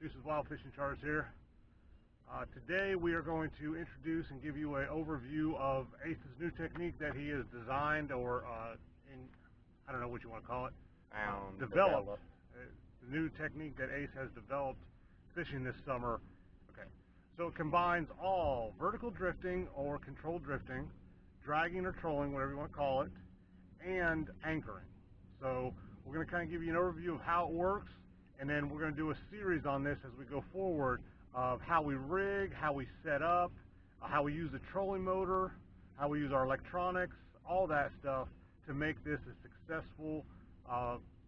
Deuces Wild Fishing Charters here. Today we are going to introduce and give you an overview of Ace's new technique that he has designed, or I don't know what you want to call it, developed. The new technique that Ace has developed fishing this summer. Okay, so it combines all vertical drifting or controlled drifting, dragging or trolling, whatever you want to call it, and anchoring. So we're going to kind of give you an overview of how it works, and then we're going to do a series on this as we go forward of how we rig, how we set up, how we use the trolling motor, how we use our electronics, all that stuff to make this a successful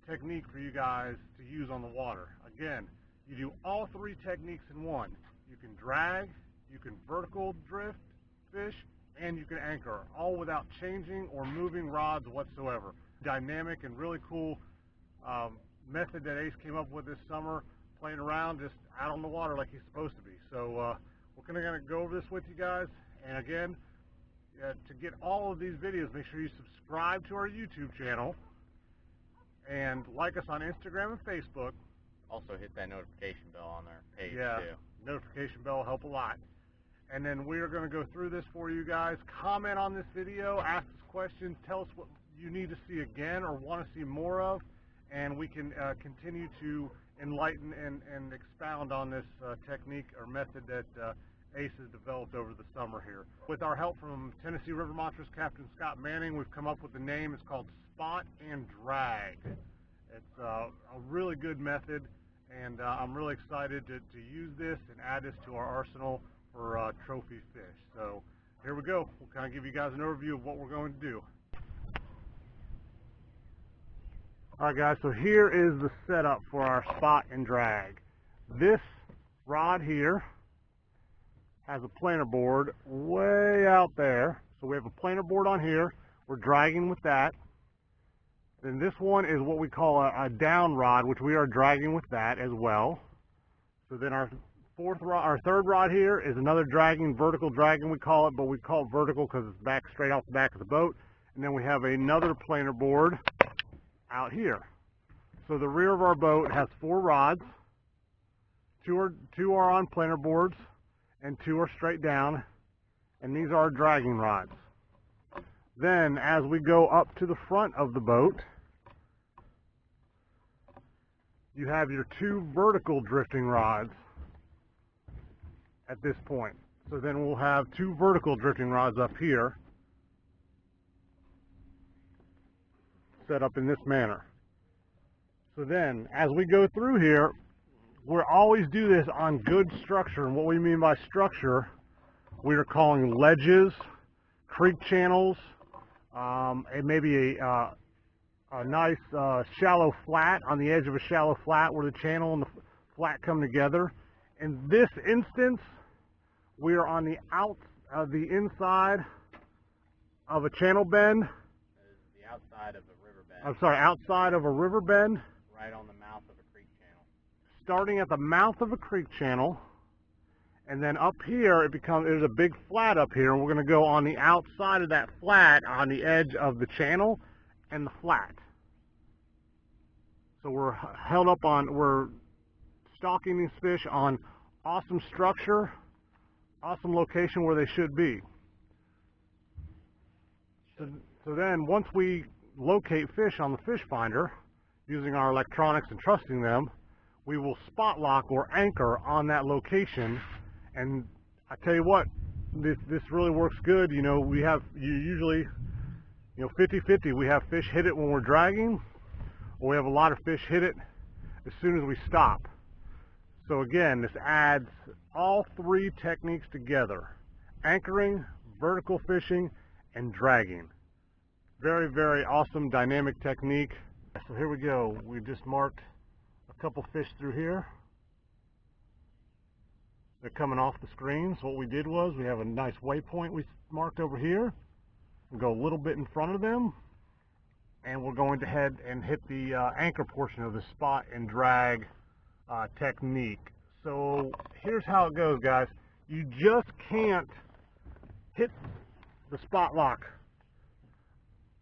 technique for you guys to use on the water. Again, you do all three techniques in one. You can drag, you can vertical drift fish, and you can anchor, all without changing or moving rods whatsoever. Dynamic and really cool method that Ace came up with this summer, playing around just out on the water like he's supposed to be. So we're going to go over this with you guys. And again, to get all of these videos, make sure you subscribe to our YouTube channel and like us on Instagram and Facebook. Also hit that notification bell on their page too. Notification bell will help a lot. And then we are going to go through this for you guys. Comment on this video, ask us questions, tell us what you need to see again or want to see more of, and we can continue to enlighten and expound on this technique or method that Ace has developed over the summer here. With our help from Tennessee River Monsters Captain Scott Manning, we've come up with the name. It's called Spot and Drag. It's a really good method, and I'm really excited to use this and add this to our arsenal for trophy fish. So here we go. We'll kind of give you guys an overview of what we're going to do. Alright guys, so here is the setup for our spot and drag. This rod here has a planer board way out there. So we have a planer board on here. We're dragging with that. Then this one is what we call a down rod, which we are dragging with that as well. So then our third rod here is another dragging, vertical dragging we call it, but we call it vertical because it's back straight off the back of the boat. And then we have another planer board out here. So the rear of our boat has 4 rods. Two are on planer boards and 2 are straight down, and these are our dragging rods. Then as we go up to the front of the boat, you have your 2 vertical drifting rods at this point. So then we'll have 2 vertical drifting rods up here set up in this manner. So then as we go through here, we'll always do this on good structure. And what we mean by structure, we are calling ledges, creek channels, and maybe a nice shallow flat on the edge of a shallow flat where the channel and the flat come together. In this instance, we are on the inside of a channel bend. The outside of a river bend. I'm sorry, outside of a river bend. Right on the mouth of a creek channel. Starting at the mouth of a creek channel, and then up here there's a big flat up here, and we're going to go on the outside of that flat on the edge of the channel and the flat. So we're we're stalking these fish on awesome structure, awesome location where they should be. So then once we locate fish on the fish finder using our electronics and trusting them, we will spot lock or anchor on that location. And I tell you what, this really works good. You know, usually 50-50. We have fish hit it when we're dragging, or we have a lot of fish hit it as soon as we stop. So again, this adds all 3 techniques together: anchoring, vertical fishing, and dragging. Very, very awesome dynamic technique. So here we go. We just marked a couple fish through here. They're coming off the screen. So what we did was we have a nice waypoint we marked over here. We'll go a little bit in front of them, and we're going to head and hit the anchor portion of the spot and drag technique. So here's how it goes, guys. You just can't hit the spot lock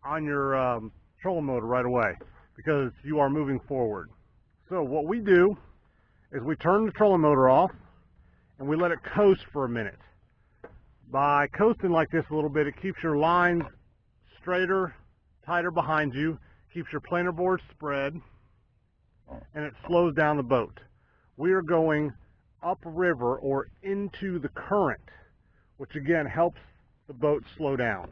on your trolling motor right away because you are moving forward. So what we do is we turn the trolling motor off and we let it coast for a minute. By coasting like this a little bit, it keeps your lines straighter, tighter behind you, keeps your planer board spread, and it slows down the boat. We are going upriver or into the current, which again helps the boat slow down.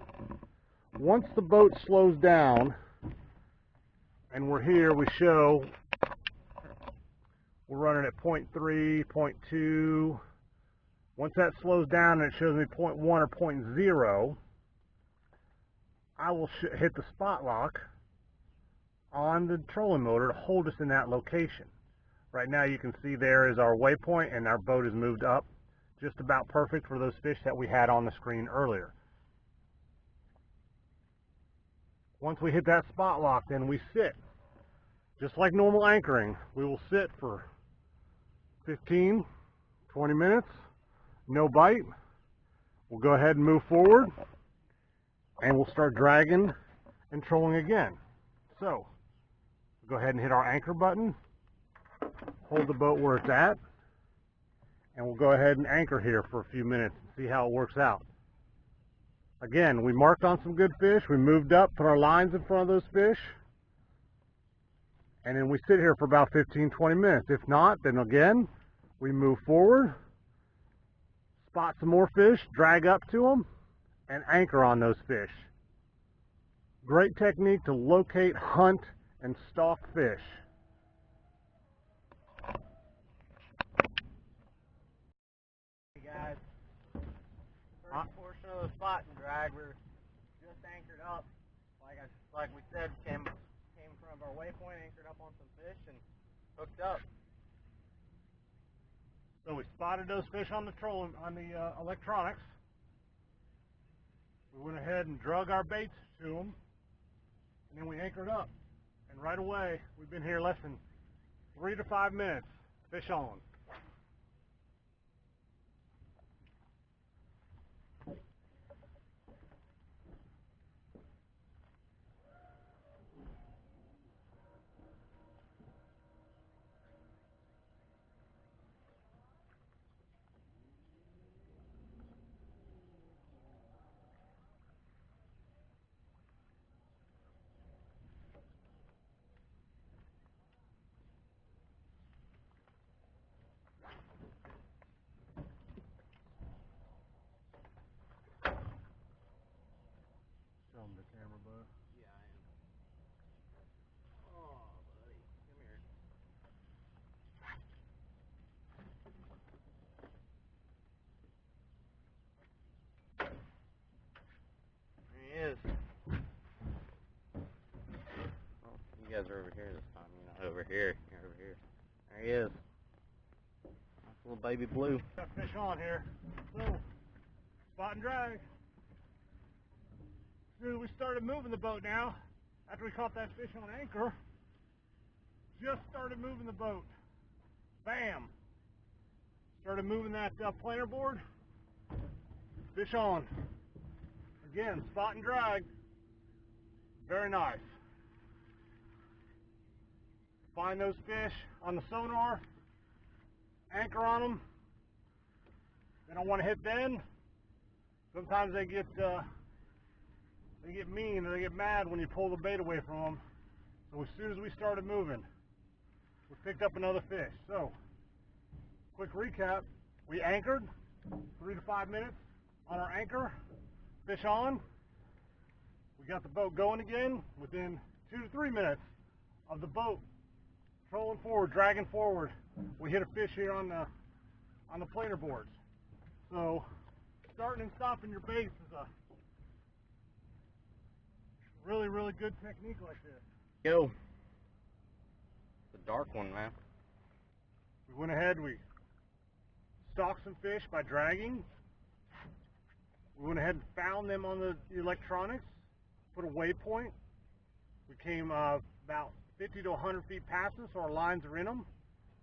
Once the boat slows down, and we're here, we show we're running at 0.3, 0.2. Once that slows down and it shows me 0.1 or 0.0, I will hit the spot lock on the trolling motor to hold us in that location. Right now you can see there is our waypoint and our boat is moved up, just about perfect for those fish that we had on the screen earlier. Once we hit that spot lock, then we sit. Just like normal anchoring, we will sit for 15, 20 minutes, no bite. We'll go ahead and move forward and we'll start dragging and trolling again. So, we'll go ahead and hit our anchor button, hold the boat where it's at, and we'll go ahead and anchor here for a few minutes and see how it works out. Again, we marked on some good fish, we moved up, put our lines in front of those fish, and then we sit here for about 15-20 minutes. If not, then again, we move forward, spot some more fish, drag up to them, and anchor on those fish. Great technique to locate, hunt, and stalk fish. Hey guys, first portion of the spot and drag, we're just anchored up. Like we said, came in front of our waypoint, anchored up on some fish, and hooked up. So we spotted those fish on the electronics. We went ahead and drug our baits to them, and then we anchored up. And right away, we've been here less than 3 to 5 minutes. Fish on. Show them the camera, bud. Yeah, I am. Oh, buddy, come here. There he is. Oh, you guys are over here this time. You're not over here. You're over here. There he is. Nice little baby blue. Got fish on here. So, spot and drag. As soon as we started moving the boat now, after we caught that fish on anchor, just started moving the boat. Bam! Started moving that planer board. Fish on. Again, spot and drag. Very nice. Find those fish on the sonar, anchor on them. They don't want to hit then. Sometimes they get mean, or they get mad when you pull the bait away from them. So as soon as we started moving, we picked up another fish. So, quick recap, we anchored 3 to 5 minutes on our anchor, fish on. We got the boat going again within 2 to 3 minutes of the boat trolling forward, dragging forward. We hit a fish here on the planer boards. So, starting and stopping your baits is a really, really good technique like this. Yo. It's a dark one, man. We went ahead, we stalked some fish by dragging. We went ahead and found them on the electronics, put a waypoint. We came about 50 to 100 feet past us, so our lines are in them.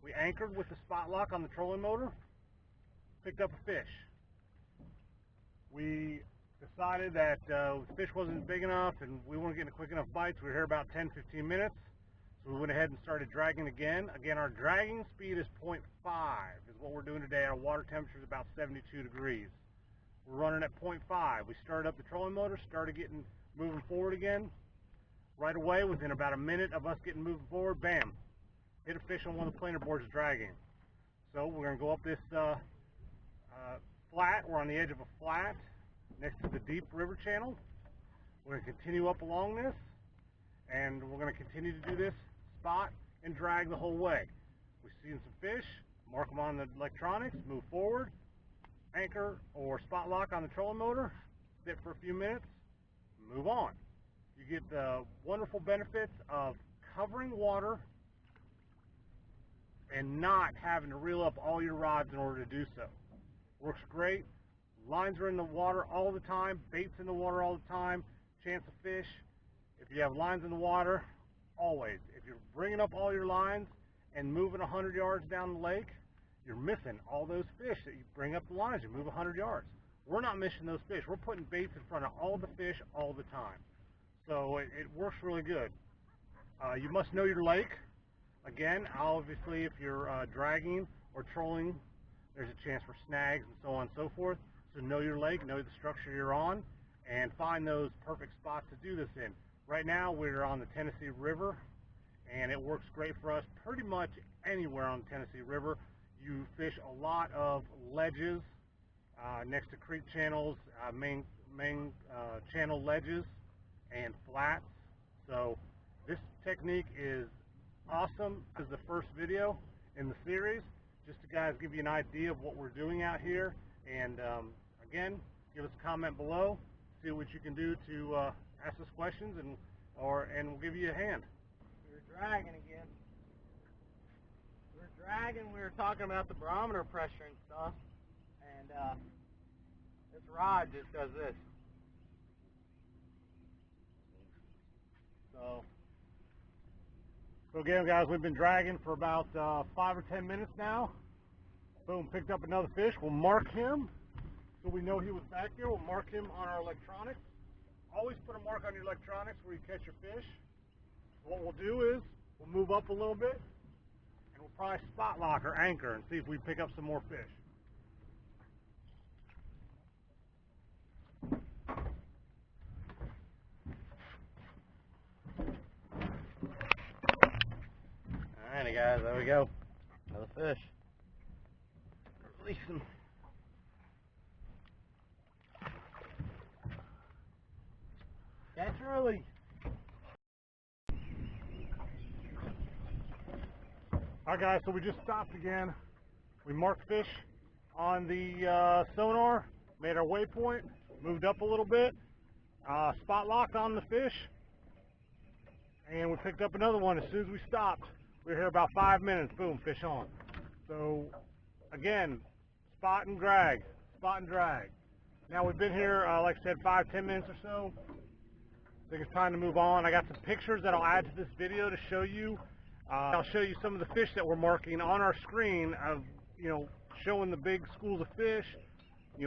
We anchored with the spot lock on the trolling motor, picked up a fish. We decided that the fish wasn't big enough and we weren't getting quick enough bites. We were here about 10-15 minutes. So we went ahead and started dragging again. Again, our dragging speed is 0.5 is what we're doing today. Our water temperature is about 72 degrees. We're running at 0.5. We started up the trolling motor, started moving forward again. Right away, within about a minute of us getting moving forward, bam, hit a fish on one of the planer boards dragging. So we're going to go up this flat. We're on the edge of a flat next to the deep river channel. We're going to continue up along this, and we're going to continue to do this spot and drag the whole way. We've seen some fish, mark them on the electronics, move forward, anchor or spot lock on the trolling motor, sit for a few minutes, move on. You get the wonderful benefits of covering water and not having to reel up all your rods in order to do so. Works great. Lines are in the water all the time, baits in the water all the time, chance of fish. If you have lines in the water, always. If you're bringing up all your lines and moving 100 yards down the lake, you're missing all those fish that you bring up the lines. You move 100 yards. We're not missing those fish. We're putting baits in front of all the fish all the time. So it works really good. You must know your lake. Again, obviously, if you're dragging or trolling, there's a chance for snags and so on and so forth. So know your lake, know the structure you're on, and find those perfect spots to do this in. Right now, we're on the Tennessee River, and it works great for us pretty much anywhere on the Tennessee River. You fish a lot of ledges next to creek channels, main channel ledges, and flats. So this technique is awesome. This is the first video in the series, just to guys give you an idea of what we're doing out here. And again, give us a comment below, see what you can do to ask us questions, and we'll give you a hand. We're dragging again. We're dragging. We were talking about the barometer pressure and stuff, and this rod just does this. So again, guys, we've been dragging for about 5 or 10 minutes now. Boom, picked up another fish. We'll mark him so we know he was back here. We'll mark him on our electronics. Always put a mark on your electronics where you catch your fish. What we'll do is we'll move up a little bit, and we'll probably spot lock or anchor and see if we pick up some more fish. Alrighty guys, there we go. Another fish. Release him. Catch early. Alright guys, so we just stopped again. We marked fish on the sonar, made our waypoint, moved up a little bit, spot locked on the fish, and we picked up another one as soon as we stopped. We were here about 5 minutes, boom, fish on. So again, spot and drag, spot and drag. Now we've been here, like I said, 5-10 minutes or so. I think it's time to move on. I got some pictures that I'll add to this video to show you. I'll show you some of the fish that we're marking on our screen of, showing the big schools of fish,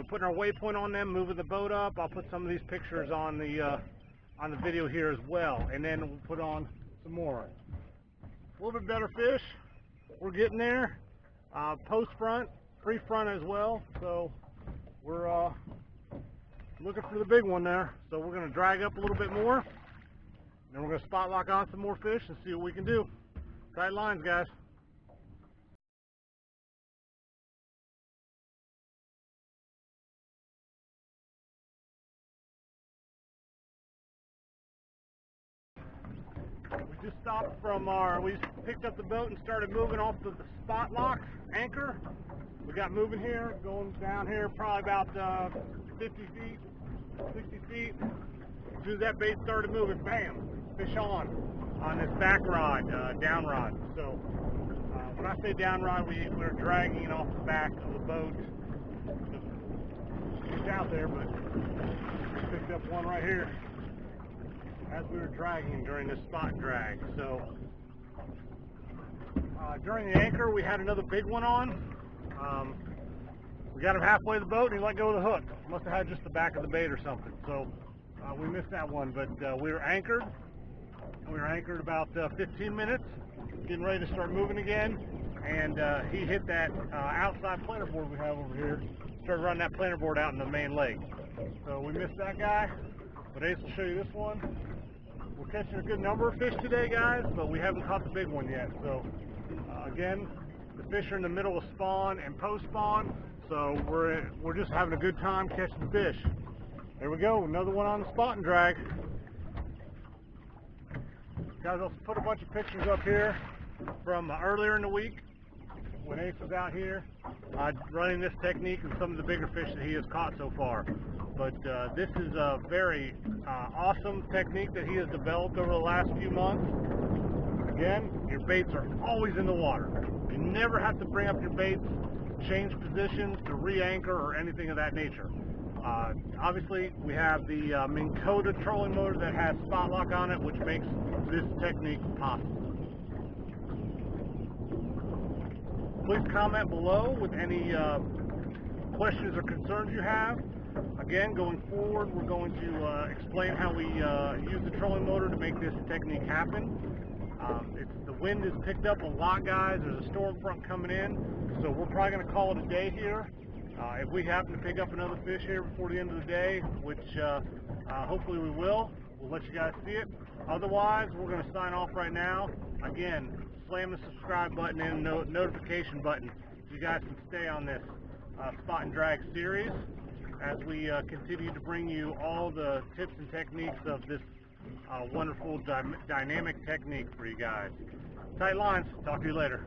putting our waypoint on them, moving the boat up. I'll put some of these pictures on the video here as well, and then we'll put on some more. A little bit better fish. We're getting there. Post front, pre front as well. So we're looking for the big one there. So we're going to drag up a little bit more, then we're going to spot lock on some more fish and see what we can do. Tight lines, guys. We just stopped from we just picked up the boat and started moving off the spot lock anchor. We got moving here, going down here probably about 50 feet, 60 feet. As soon as that bait started moving, bam, fish on this back rod, down rod. So when I say down rod, we're dragging it off the back of the boat. It's out there, but we picked up one right here as we were dragging during this spot drag. So during the anchor, we had another big one on. We got him halfway to the boat and he let go of the hook. Must have had just the back of the bait or something. So we missed that one, but we were anchored We were anchored about 15 minutes, getting ready to start moving again, and he hit that outside planer board we have over here, started running that planer board out in the main lake. So we missed that guy, but Ace will show you this one. We're catching a good number of fish today, guys, but we haven't caught the big one yet. So again, the fish are in the middle of spawn and post-spawn, so we're just having a good time catching the fish. There we go, another one on the spot and drag. Guys, I'll put a bunch of pictures up here from earlier in the week when Ace was out here running this technique and some of the bigger fish that he has caught so far. But this is a very awesome technique that he has developed over the last few months. Again, your baits are always in the water. You never have to bring up your baits, change positions to re-anchor or anything of that nature. Obviously, we have the Minn Kota trolling motor that has spot lock on it, which makes this technique possible. Please comment below with any questions or concerns you have. Again, going forward, we're going to explain how we use the trolling motor to make this technique happen. The wind is picked up a lot, guys. There's a storm front coming in, so we're probably going to call it a day here. If we happen to pick up another fish here before the end of the day, which hopefully we will, we'll let you guys see it. Otherwise, we're going to sign off right now. Again, slam the subscribe button and notification button so you guys can stay on this spot and drag series as we continue to bring you all the tips and techniques of this wonderful dynamic technique for you guys. Tight lines. Talk to you later.